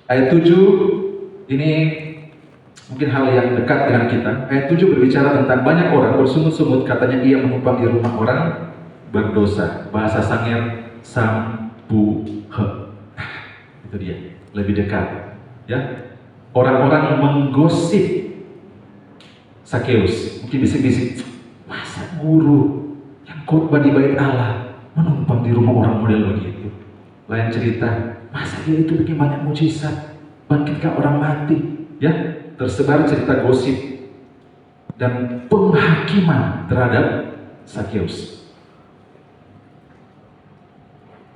Ayat 7 ini mungkin hal yang dekat dengan kita. Ayat 7 berbicara tentang banyak orang bersungut-sungut, katanya ia menumpang di rumah orang berdosa. Bahasa Sangir sambuhe. Itu dia, lebih dekat. Ya, orang-orang menggosip Sakeus. Mungkin bisik-bisik, masa guru yang khotbah di bait Allah menumpang di rumah orang model begitu. Lain cerita, masa dia itu bikin banyak mujizat, bangkitkan orang mati. Ya, tersebar cerita gosip dan penghakiman terhadap Sakeus.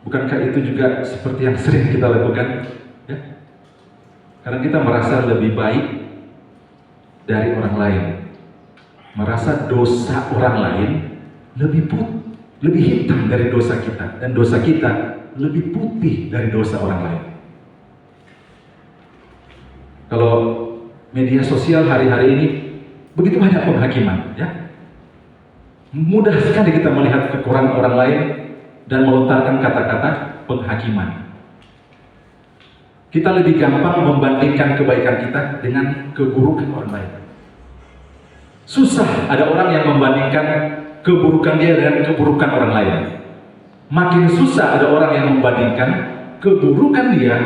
Bukankah itu juga seperti yang sering kita lakukan? Ya? Karena kita merasa lebih baik dari orang lain, merasa dosa orang lain lebih hitam dari dosa kita, dan dosa kita lebih putih dari dosa orang lain. Kalau media sosial hari-hari ini begitu banyak penghakiman, ya, mudah sekali kita melihat kekurangan orang lain dan melontarkan kata-kata penghakiman. Kita lebih gampang membandingkan kebaikan kita dengan keburukan orang lain. Susah ada orang yang membandingkan keburukan dia dengan keburukan orang lain. Makin susah ada orang yang membandingkan keburukan dia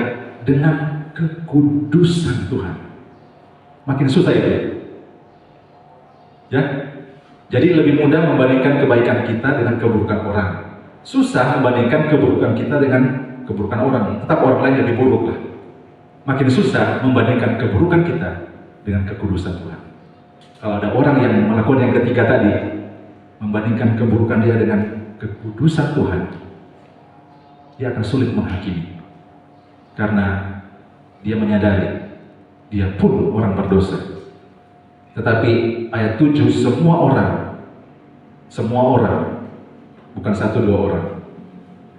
dengan kekudusan Tuhan. Makin susah itu. Ya. Jadi lebih mudah membandingkan kebaikan kita dengan keburukan orang. Susah membandingkan keburukan kita dengan keburukan orang. Tetap orang lain lebih buruk lah. Makin susah membandingkan keburukan kita dengan kekudusan Tuhan. Kalau ada orang yang melakukan yang ketiga tadi, membandingkan keburukan dia dengan kekudusan Tuhan, dia akan sulit menghakimi. Karena dia menyadari, dia pun orang berdosa. Tetapi ayat 7, semua orang, bukan 1-2 orang,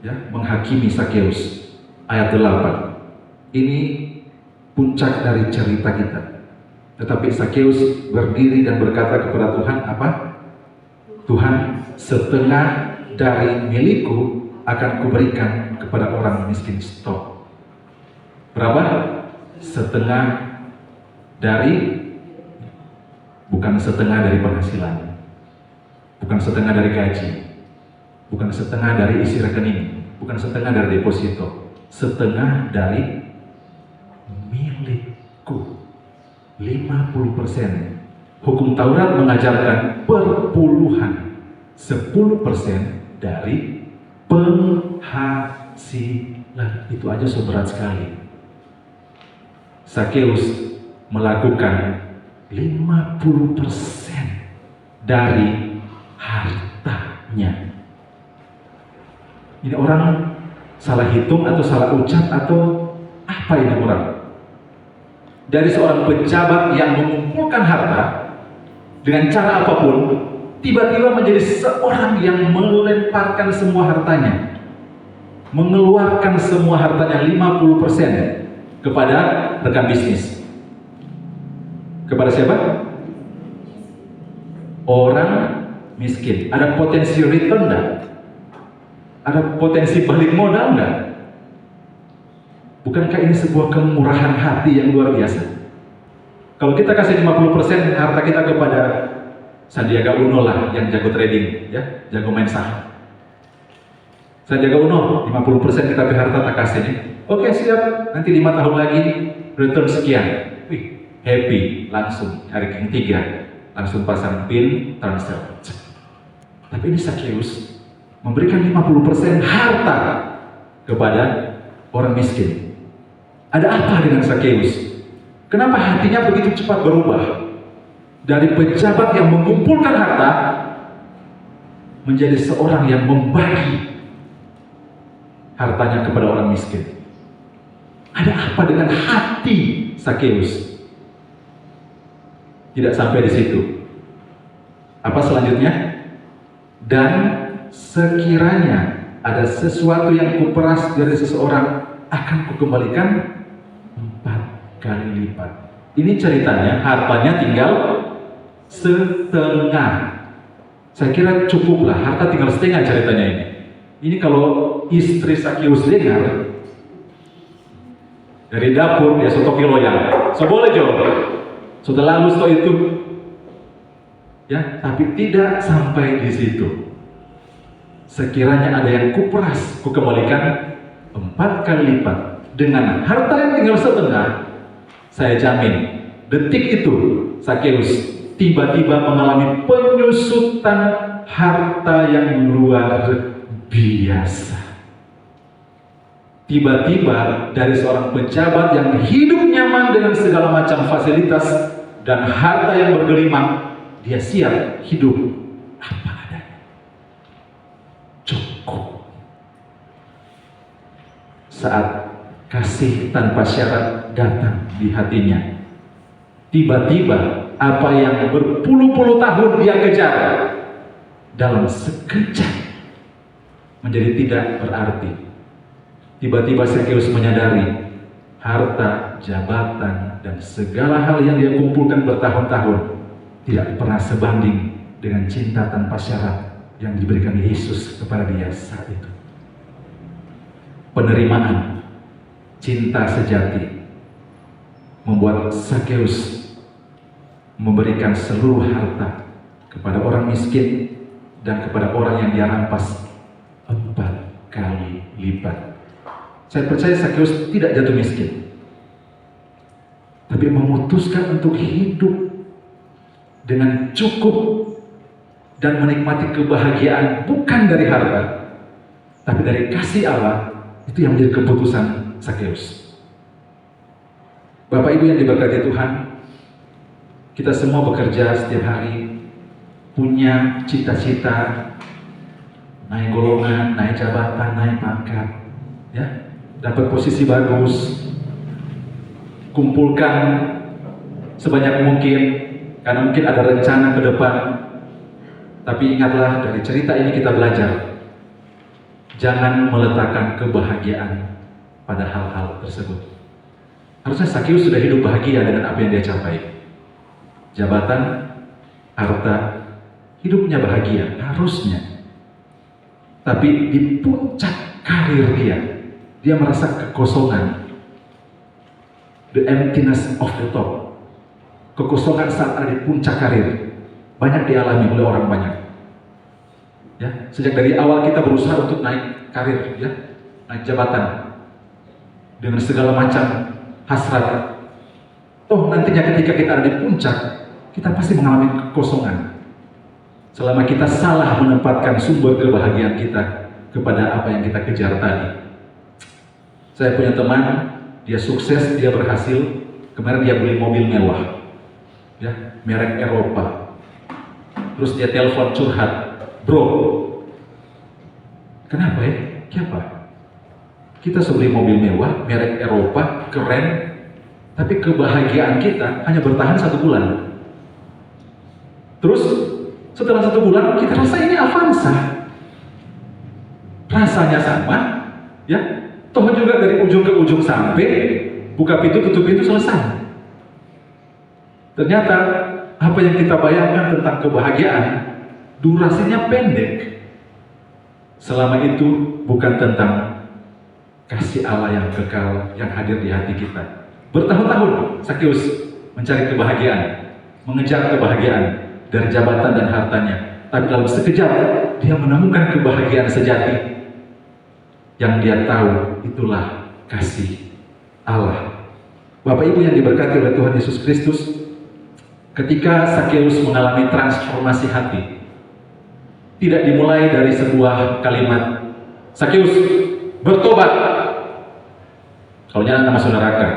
ya, menghakimi Sakeus. Ayat 8, ini puncak dari cerita kita. Tetapi Sakeus berdiri dan berkata kepada Tuhan, apa? Tuhan, setengah dari milikku akan kuberikan kepada orang miskin. Stop. Berapa? Setengah dari, bukan setengah dari penghasilan, bukan setengah dari gaji, bukan setengah dari isi rekening, bukan setengah dari deposito, setengah dari milikku. 50%. Hukum Taurat mengajarkan perpuluhan. 10% dari penghasilan. Itu aja seberat sekali. Sakeus melakukan 50% dari hartanya. Ini orang salah hitung atau salah ucap atau apa ini orang? Dari seorang pejabat yang mengumpulkan harta dengan cara apapun, tiba-tiba menjadi seorang yang melemparkan semua hartanya, mengeluarkan semua hartanya 50% kepada rekan bisnis. Kepada siapa? Orang miskin. Ada potensi return enggak? Ada potensi balik modal enggak? Bukankah ini sebuah kemurahan hati yang luar biasa? Kalau kita kasih 50% harta kita kepada Sandiaga Uno lah, yang jago trading, ya, jago main saham. Sandiaga Uno, 50% kita harta tak kasih nih. Oke, siap, nanti 5 tahun lagi return sekian. Wih, happy, langsung hari ketiga, langsung pasang PIN, transfer. Tapi ini Sakeus memberikan 50% harta kepada orang miskin. Ada apa dengan Sakeus? Kenapa hatinya begitu cepat berubah? Dari pejabat yang mengumpulkan harta menjadi seorang yang membagi hartanya kepada orang miskin. Ada apa dengan hati Sakeus? Tidak sampai di situ. Apa selanjutnya? Dan sekiranya ada sesuatu yang kuperas dari seseorang, akan kukembalikan 4 kali lipat. Ini ceritanya hartanya tinggal setengah. Saya kira cukuplah, harta tinggal setengah ceritanya ini. Ini kalau istri Sakeus dengar, Dari dapur dia sotoki loyang. So boleh jo. Sudah lalu setelah itu. Ya, tapi tidak sampai di situ. Sekiranya ada yang kuperas, kukembalikan 4 kali lipat. Dengan harta yang tinggal setengah, saya jamin, detik itu Sakeus tiba-tiba mengalami penyusutan harta yang luar biasa. Tiba-tiba dari seorang pejabat yang hidup nyaman dengan segala macam fasilitas dan harta yang bergelimang, dia siap hidup apa adanya. Cukup. Saat kasih tanpa syarat datang di hatinya, tiba-tiba apa yang berpuluh-puluh tahun dia kejar dalam sekejap menjadi tidak berarti. Tiba-tiba Sakeus menyadari harta, jabatan, dan segala hal yang dia kumpulkan bertahun-tahun tidak pernah sebanding dengan cinta tanpa syarat yang diberikan Yesus kepada dia saat itu. Penerimaan cinta sejati membuat Sakeus memberikan seluruh harta kepada orang miskin dan kepada orang yang dia rampas 4 kali lipat. Saya percaya Sakeus tidak jatuh miskin, tapi memutuskan untuk hidup dengan cukup dan menikmati kebahagiaan bukan dari harta, tapi dari kasih Allah. Itu yang menjadi keputusan Sakeus. Bapak Ibu yang diberkati Tuhan, kita semua bekerja setiap hari, punya cita-cita, naik golongan, naik jabatan, naik pangkat, ya, dapat posisi bagus, kumpulkan sebanyak mungkin, karena mungkin ada rencana ke depan. Tapi ingatlah, dari cerita ini kita belajar, jangan meletakkan kebahagiaan pada hal-hal tersebut. Harusnya Sakeus sudah hidup bahagia dengan apa yang dia capai. Jabatan, harta, hidupnya bahagia, harusnya. Tapi di puncak karir dia merasa kekosongan. The emptiness of the top. Kekosongan saat ada di puncak karir. Banyak dialami oleh orang banyak. Ya, sejak dari awal kita berusaha untuk naik karir, ya, naik jabatan dengan segala macam hasrat. Toh nantinya ketika kita ada di puncak, kita pasti mengalami kekosongan. Selama kita salah menempatkan sumber kebahagiaan kita kepada apa yang kita kejar tadi. Saya punya teman, dia sukses, dia berhasil. Kemarin dia beli mobil mewah, ya, merek Eropa. Terus dia telepon curhat, bro, kenapa ya? Kenapa? Kita sebeli mobil mewah, merek Eropa, keren, tapi kebahagiaan kita hanya bertahan 1 bulan. Terus setelah 1 bulan kita rasa ini Avanza, rasanya sama, ya. Toh juga dari ujung ke ujung sampai buka pintu tutup pintu selesai. Ternyata apa yang kita bayangkan tentang kebahagiaan durasinya pendek. Selama itu bukan tentang kasih Allah yang kekal yang hadir di hati kita. Bertahun-tahun Sakeus mencari kebahagiaan, mengejar kebahagiaan dari jabatan dan hartanya. Tapi dalam sekejap dia menemukan kebahagiaan sejati yang dia tahu itulah kasih Allah. Bapak Ibu yang diberkati oleh Tuhan Yesus Kristus, ketika Sakeus mengalami transformasi hati, tidak dimulai dari sebuah kalimat Sakeus bertobat, kalau jangan masuk neraka,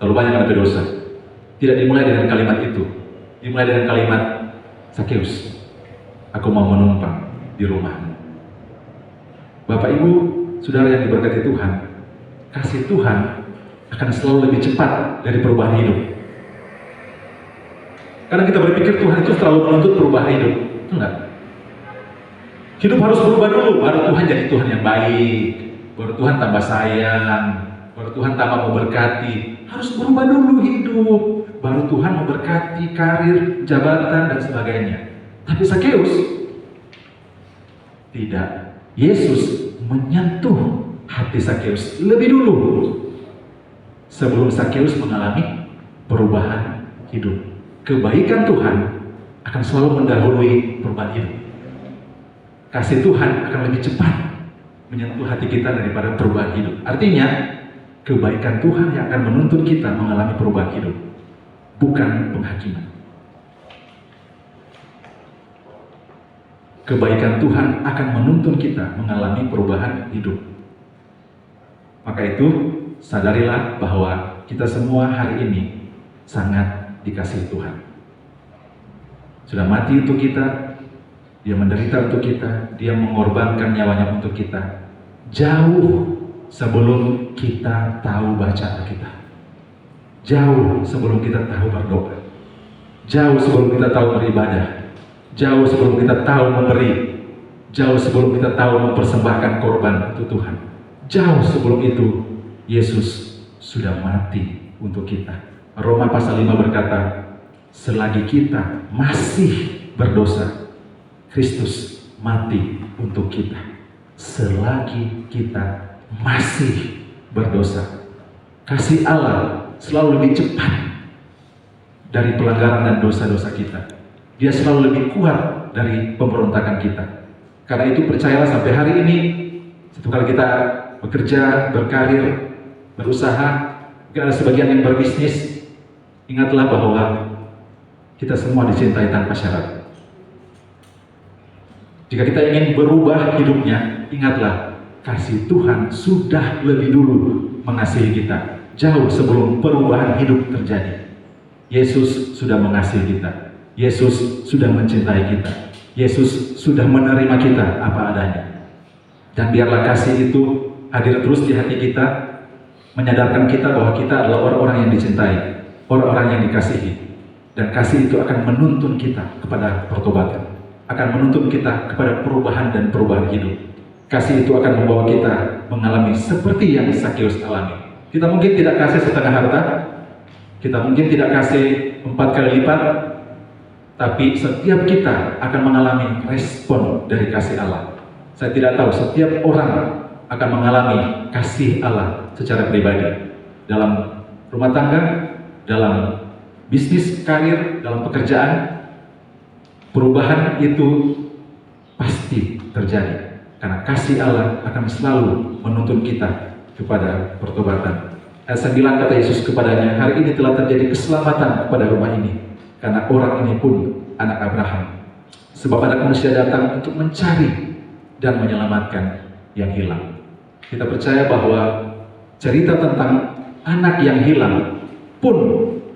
terlalu banyak ada dosa. Tidak dimulai dengan kalimat itu, dimulai dengan kalimat Sakeus, aku mau menumpang di rumahmu. Bapak Ibu, saudara yang diberkati Tuhan, kasih Tuhan akan selalu lebih cepat dari perubahan hidup. Karena kita berpikir Tuhan itu selalu menuntut perubahan hidup, itu enggak. Hidup harus berubah dulu, baru Tuhan jadi Tuhan yang baik, baru Tuhan tambah sayang, baru Tuhan tambah memberkati. Harus berubah dulu hidup, baru Tuhan memberkati karir, jabatan, dan sebagainya. Tapi Sakeus tidak. Yesus menyentuh hati Sakeus lebih dulu. sebelum Sakeus mengalami perubahan hidup. Kebaikan Tuhan akan selalu mendahului perubahan hidup. Kasih Tuhan akan lebih cepat menyentuh hati kita daripada perubahan hidup. Artinya, kebaikan Tuhan yang akan menuntun kita mengalami perubahan hidup, bukan penghakiman. Kebaikan Tuhan akan menuntun kita mengalami perubahan hidup. Maka itu, sadarilah bahwa kita semua hari ini sangat dikasihi Tuhan. Sudah mati untuk kita, Dia menderita untuk kita, Dia mengorbankan nyawanya untuk kita. Jauh sebelum kita tahu baca Alkitab. Jauh sebelum kita tahu berdoa. Jauh sebelum kita tahu beribadah. Jauh sebelum kita tahu memberi. Jauh sebelum kita tahu mempersembahkan korban untuk Tuhan. Jauh sebelum itu, Yesus sudah mati untuk kita. Roma pasal 5 berkata, selagi kita masih berdosa, Kristus mati untuk kita. Selagi kita masih berdosa, kasih Allah selalu lebih cepat dari pelanggaran dan dosa-dosa kita. Dia selalu lebih kuat dari pemberontakan kita. Karena itu percayalah sampai hari ini, satu kali kita bekerja, berkarir, berusaha, mungkin ada sebagian yang berbisnis, ingatlah bahwa kita semua dicintai tanpa syarat. Jika kita ingin berubah hidupnya, ingatlah, kasih Tuhan sudah lebih dulu mengasihi kita, jauh sebelum perubahan hidup terjadi. Yesus sudah mengasihi kita, Yesus sudah mencintai kita, Yesus sudah menerima kita apa adanya. Dan biarlah kasih itu hadir terus di hati kita, menyadarkan kita bahwa kita adalah orang-orang yang dicintai, orang-orang yang dikasihi. Dan kasih itu akan menuntun kita kepada pertobatan, akan menuntun kita kepada perubahan dan perubahan hidup. Kasih itu akan membawa kita mengalami seperti yang Sakeus alami. Kita mungkin tidak kasih setengah harta, kita mungkin tidak kasih 4 kali lipat, tapi setiap kita akan mengalami respon dari kasih Allah. Saya tidak tahu, setiap orang akan mengalami kasih Allah secara pribadi. Dalam rumah tangga, dalam bisnis, karir, dalam pekerjaan, perubahan itu pasti terjadi. Karena kasih Allah akan selalu menuntun kita kepada pertobatan. Ayat 9 kata Yesus kepadanya, hari ini telah terjadi keselamatan kepada rumah ini, karena orang ini pun anak Abraham. Sebab anak manusia datang untuk mencari dan menyelamatkan yang hilang. Kita percaya bahwa cerita tentang anak yang hilang pun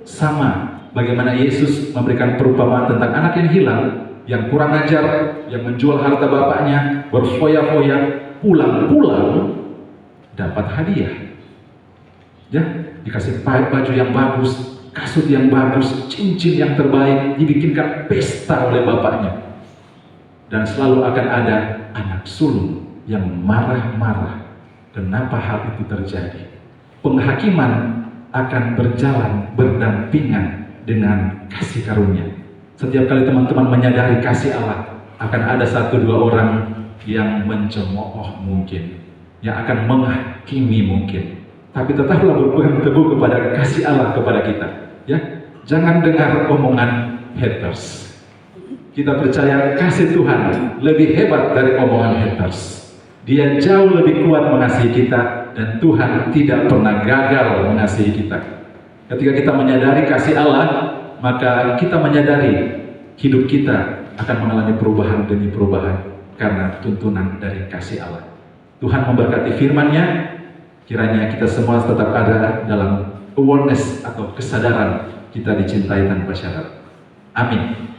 sama bagaimana Yesus memberikan perumpamaan tentang anak yang hilang, yang kurang ajar, yang menjual harta bapaknya, berfoya-foya, pulang-pulang dapat hadiah. Ya, dikasih baju yang bagus, kasut yang bagus, cincin yang terbaik, dibikinkan pesta oleh bapaknya. Dan selalu akan ada anak sulung yang marah-marah. Kenapa hal itu terjadi? Penghakiman akan berjalan berdampingan dengan kasih karunia. Setiap kali teman-teman menyadari kasih Allah, akan ada 1-2 orang yang mencemooh mungkin, yang akan menghakimi mungkin. Tapi tetaplah berpegang teguh kepada kasih Allah kepada kita. Ya, jangan dengar omongan haters. Kita percaya kasih Tuhan lebih hebat dari omongan haters. Dia jauh lebih kuat mengasihi kita, dan Tuhan tidak pernah gagal mengasihi kita. Ketika kita menyadari kasih Allah, maka kita menyadari hidup kita akan mengalami perubahan demi perubahan karena tuntunan dari kasih Allah. Tuhan memberkati firman-Nya, kiranya kita semua tetap ada dalam awareness atau kesadaran kita dicintai tanpa syarat. Amin.